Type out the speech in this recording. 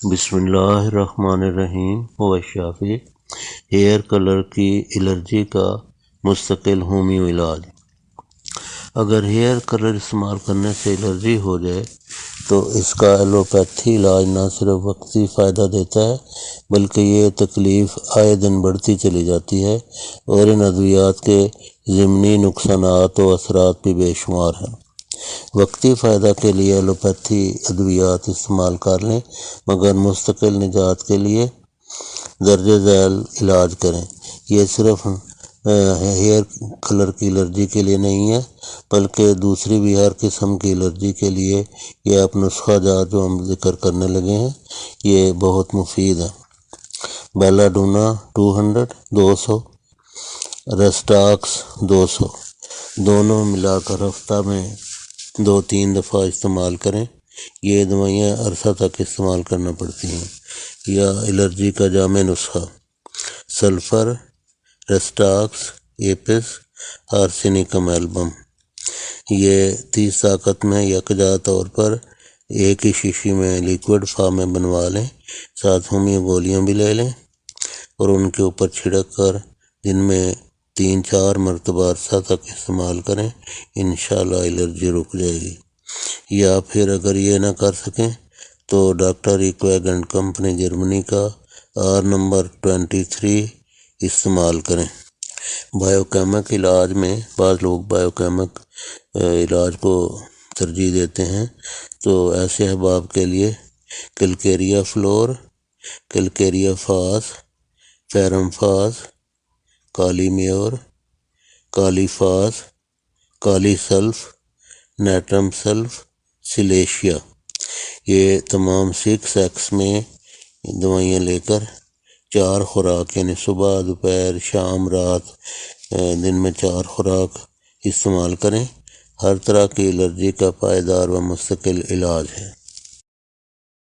بسم اللہ الرحمن الرحیم وشافی ہیئر کلر کی الرجی کا مستقل ہومیو علاج۔ اگر ہیئر کلر استعمال کرنے سے الرجی ہو جائے تو اس کا ایلوپیتھی علاج نہ صرف وقتی فائدہ دیتا ہے بلکہ یہ تکلیف آئے دن بڑھتی چلی جاتی ہے اور ان ادویات کے ضمنی نقصانات و اثرات بھی بے شمار ہیں۔ وقتی فائدہ کے لیے ایلوپیتھی ادویات استعمال کر لیں مگر مستقل نجات کے لیے درجہ ذیل علاج کریں۔ یہ صرف ہیئر کلر کی الرجی کے لیے نہیں ہے بلکہ دوسری بھی ہر قسم کی الرجی کے لیے یہ اب نسخہ جات جو ہم ذکر کرنے لگے ہیں یہ بہت مفید ہے۔ بیلا ڈونا 200 ریسٹاکس 200 دونوں ملا کر ہفتہ میں 2-3 دفعہ استعمال کریں۔ یہ دوائیاں عرصہ تک استعمال کرنا پڑتی ہیں۔ یا الرجی کا جامع نسخہ: سلفر، ریسٹاکس، ایپس، آرسینیکم ایلبم۔ یہ 30 طاقت میں یکجا طور پر ایک ہی شیشی میں لیکوڈ فارم میں بنوا لیں، ساتھ ہومیو گولیاں بھی لے لیں اور ان کے اوپر چھڑک کر دن میں 3-4 مرتبہ عرصہ تک استعمال کریں، انشاءاللہ الرجی رک جائے گی۔ یا پھر اگر یہ نہ کر سکیں تو ڈاکٹر ایکویگ اینڈ کمپنی جرمنی کا R نمبر 23 استعمال کریں۔ بائیوکیمک علاج میں بعض لوگ بائیوکیمک علاج کو ترجیح دیتے ہیں، تو ایسے احباب کے لیے کلکیریا فلور، کلکیریا فاس، فیرم فاس، کالی میور، کالی فاس، کالی سلف، نیٹرم سلف، سلیشیا، یہ تمام 6X میں دوائیاں لے کر 4 خوراک یعنی صبح، دوپہر، شام، رات، دن میں 4 خوراک استعمال کریں۔ ہر طرح کی الرجی کا پائیدار و مستقل علاج ہے۔